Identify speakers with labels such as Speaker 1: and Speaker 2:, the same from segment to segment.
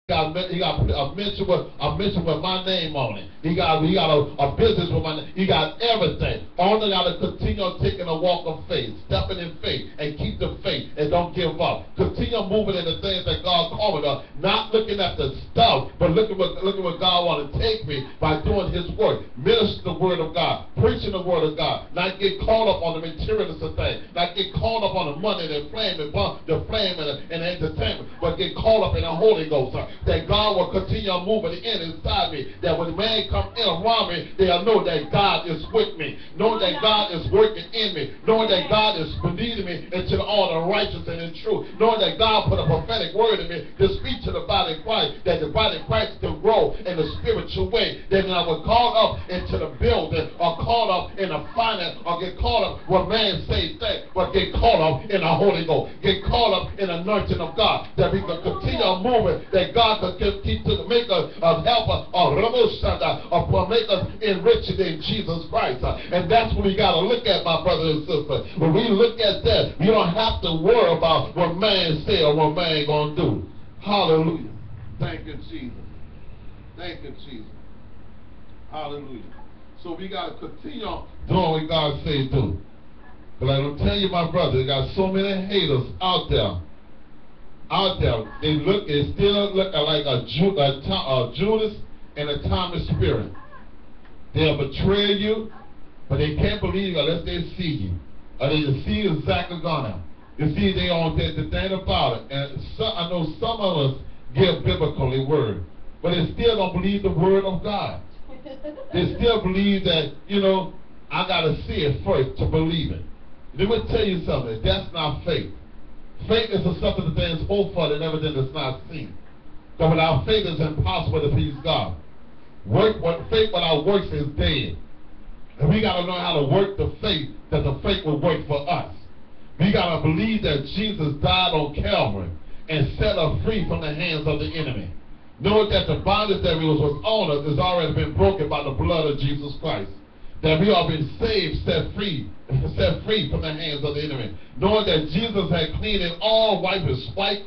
Speaker 1: He got a mention with my name on it. He got a business with my name. He got everything. Only got to continue taking a walk of faith, stepping in faith, and keep the faith and don't give up. Continue moving in the things that God called us. Not looking at the stuff, but looking what God wants to take me by doing His work. Minister the word of God, preaching the word of God. Not get caught up on the materialistic thing. Not get caught up on the money, the flame, and the entertainment, but get caught up in the Holy Ghost. That God will continue moving inside me. That when man come in around me, they'll know that God is with me. Knowing that God is working in me. Knowing that God is leading me into all the righteous and the true. Knowing that God put a prophetic word in me to speak to the body of Christ. That the body of Christ can grow in the spiritual way. That when I was caught up into the building or caught up in the finance or get caught up what man say things, but get caught up in the Holy Ghost. Get caught up in the anointing of God. That we can continue moving. That God can keep to make us help us or make us enriched in Jesus Christ. And that's what we got to look at, my brothers and sisters. When we look at that, you don't have to worry about what man say or what man going to do. Hallelujah. Thank you, Jesus. Thank you, Jesus. Hallelujah. So we got to continue on doing what God say do. But I'm telling you, my brother, they got so many haters out there. They still look like a Judas and a Thomas spirit. They'll betray you, but they can't believe you unless they see you. Or they just see exactly gone. You see, they on the thing about it. And I know some of us give biblical word, but they still don't believe the word of God. They still believe that, I got to see it first to believe it. Let me tell you something. That's not faith. Faith is a something that things hoped for and everything that's not seen. So without faith it's impossible to please God. Faith without works is dead. And we got to know how to work the faith, that the faith will work for us. We got to believe that Jesus died on Calvary and set us free from the hands of the enemy. Knowing that the bondage that was on us has already been broken by the blood of Jesus Christ. That we are been saved, set free from the hands of the enemy. Knowing that Jesus had cleaned it all white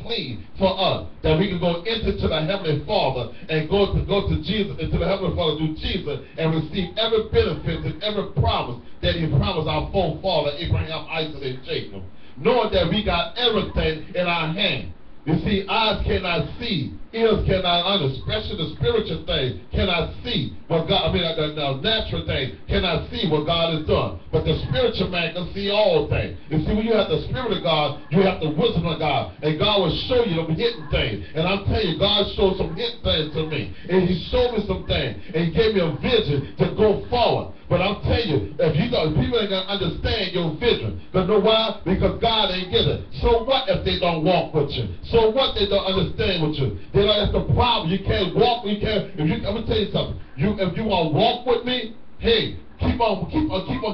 Speaker 1: clean for us. That we can go into the Heavenly Father and go to Jesus, into the Heavenly Father through Jesus and receive every benefit and every promise that He promised our forefather Abraham, Isaac, and Jacob. Knowing that we got everything in our hand. You see, eyes cannot see, ears cannot understand, especially the spiritual things cannot see what God, the natural things cannot see what God has done. But the spiritual man can see all things. You see, when you have the Spirit of God, you have the wisdom of God, and God will show you the hidden things. And I'm telling you, God showed some hidden things to me, and He showed me some things, and He gave me a vision to go forward. But I'm telling you, if people ain't gonna understand your vision, because know why? Because God ain't give it. So what if they don't walk with you? So what they don't understand with you? That's the problem. You can't walk. I'm gonna tell you something. If you want to walk with me, hey, keep on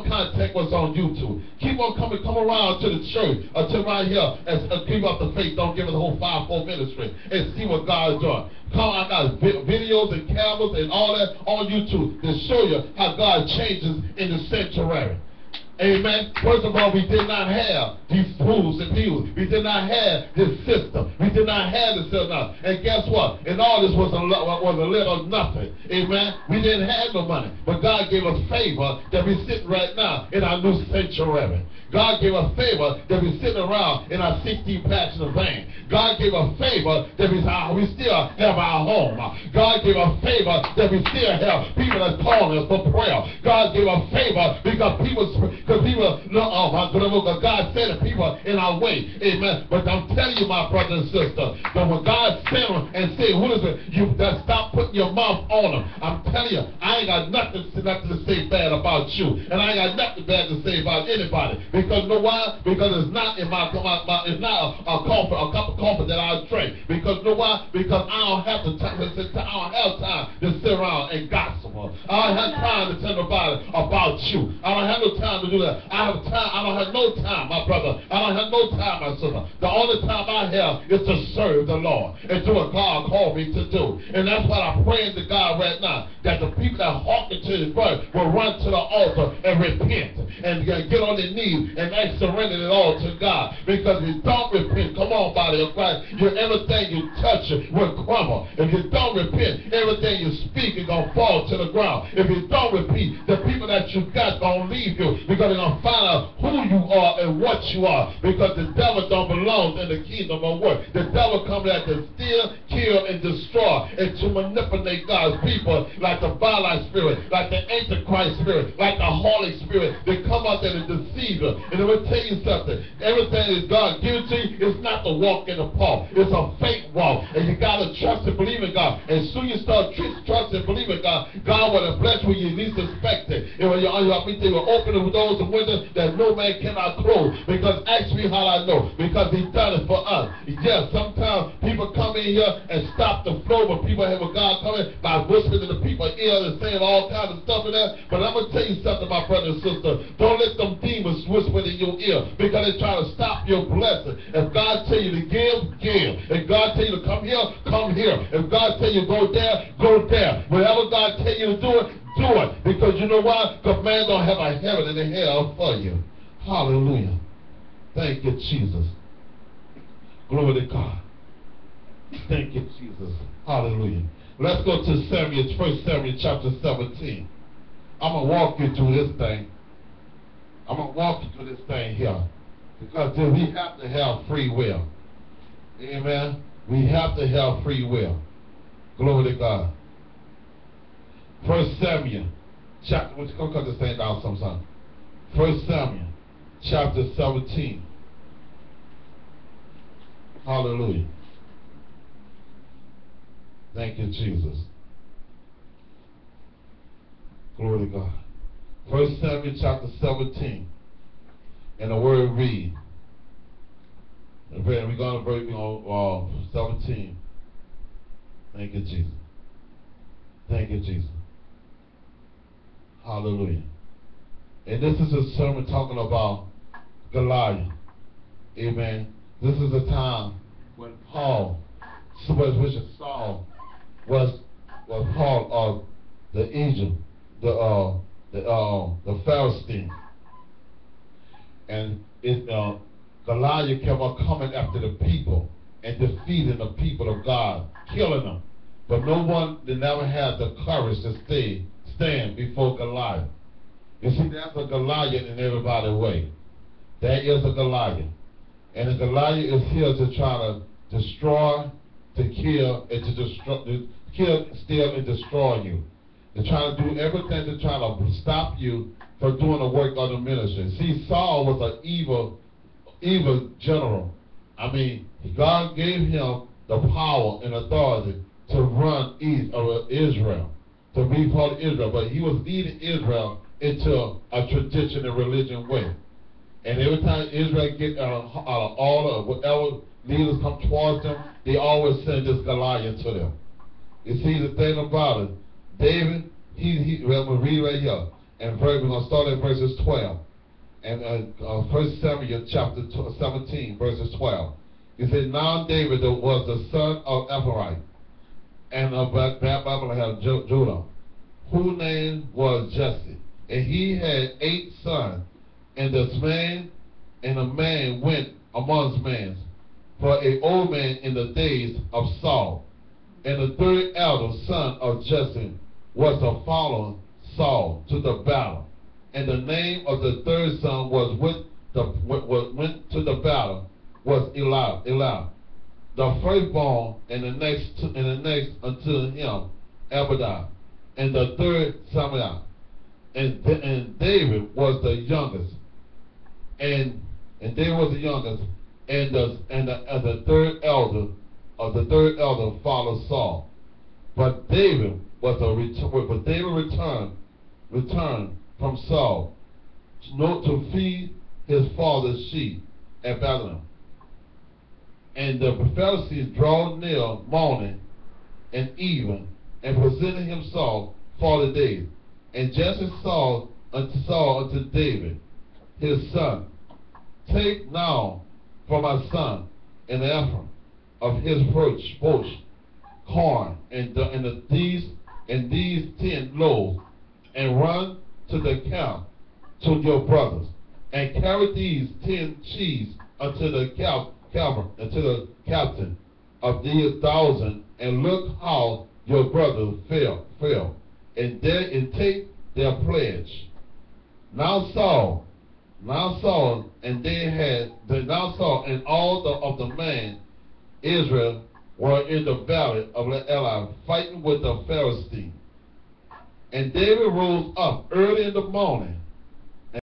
Speaker 1: contact what's on YouTube. Keep on come around to the church to right here and keep up the faith. Don't give it the whole 5-4 ministry and see what God is doing. I got videos and cameras and all that on YouTube to show you how God changes in the sanctuary. Amen. First of all, we did not have these pools and pews. We did not have this system. We did not have this system. And guess what? And all this was a little nothing. Amen. We didn't have no money. But God gave us favor that we're sitting right now in our new sanctuary. God gave us favor that we're sitting around in our 16-passenger van. God gave us favor that we still have our home. God gave us favor that we still have people that's calling us for prayer. God gave us favor because God sent people in our way. Amen. But I'm telling you, my brother and sister, that when God sent them and said, "Who is it?" You just stop putting your mouth on them. I'm telling you, I ain't got nothing to say bad about you, and I ain't got nothing bad to say about anybody. Because you know why? Because it's not in it's not a cup of coffee that I drink. Because you know why? Because I don't have time to sit around and gossip. I don't have time to tell nobody about you. I don't have no time to do that. I don't have no time, my brother. I don't have no time, my sister. The only time I have is to serve the Lord and do what God called me to do. And that's what I praying to God right now that the people that hearken to his voice will run to the altar and repent and get on their knees and surrender it all to God. Because if you don't repent, come on, body of Christ, everything you touch will crumble. If you don't repent, everything you speak is going to fall to the ground. If you don't repent, the people that you got going to leave you because they're going to find out who you are and what you are. Because the devil don't belong in the kingdom of what? The devil comes out to steal, kill, and destroy, and to manipulate God's people like the Balaam spirit, like the Antichrist spirit, like the Holy Spirit. They come out there and deceive you. And let me tell you something. Everything that God gives to you is not to walk in the park. It's a faith walk. And you got to trust and believe in God. And soon you start trusting and believing God, God will bless when you least expect it. And when you will open the doors and windows that no man cannot close. Because ask me how I know. Because he's done it for us. Yes, sometimes people come in here and stop the flow, but people have a God coming by whispering to the people ear and saying all kinds of stuff in there. But I'm going to tell you something, my brother and sister. Don't let them demons whisper in your ear because they're trying to stop your blessing. If God tell you to give, give. If God tell you to come here, come here. If God tell you to go there, go there. Whatever God tell you to do it, do it. Because you know why? Because man don't have a heaven and a hell for you. Hallelujah. Thank you, Jesus. Glory to God. Thank you, Jesus. Hallelujah. Let's go to 1 Samuel chapter 17. I'm going to walk you through this thing. I'm going to walk you through this thing here. Because we have to have free will. Amen. We have to have free will. Glory to God. 1 Samuel chapter, let's go cut this thing down sometime. 1 Samuel chapter 17. Hallelujah. Thank you, Jesus. Glory to God. 1 Samuel chapter 17. And the word read. And we're going to break 17. Thank you, Jesus. Thank you, Jesus. Hallelujah. And this is a sermon talking about Goliath. Amen. This is a time when Paul, which is Saul, was part of the Egypt, the Philistine. And Goliath kept on coming after the people and defeating the people of God, killing them. But no one, they never had the courage to stand before Goliath. You see, there's a Goliath in everybody's way. There is a Goliath. And the Goliath is here to try to destroy, to kill, and to kill, steal, and destroy you. They're trying to do everything to try to stop you from doing the work of the ministry. See, Saul was an evil general. I mean, God gave him the power and authority to run Israel, to be part of Israel. But he was leading Israel into a tradition and religion way. And every time Israel get out of order or whatever leaders come towards them, they always send this Goliath to them. You see, the thing about it, David, we're going to read right here. And we're going to start at verses 12. And 1 Samuel chapter 17, verses 12. He said, now David was the son of Ephraim, and of Bethlehem, Judah, whose name was Jesse. And he had 8 sons. And a man went amongst men for an old man in the days of Saul. And the third elder son of Jesse was to follow Saul to the battle. And the name of the third son went to the battle was Eliab. The firstborn, and the next unto him Abadiah, and the third Samuel. And David was the youngest. And David was the youngest, and the third elder followed Saul. But David returned from Saul to feed his father's sheep at Bethlehem. And the Pharisees drew near morning and even, and presented himself 40 days. And Jesse said unto David, his son, take now for my son an ephah of his bush corn, these 10 loaves, and run to the camp to your brothers, and carry these 10 cheese unto the captain of these 1,000, and look how your brothers fell, and take their pledge. Now Saul and all of the men Israel were in the valley of Elah fighting with the Philistines. And David rose up early in the morning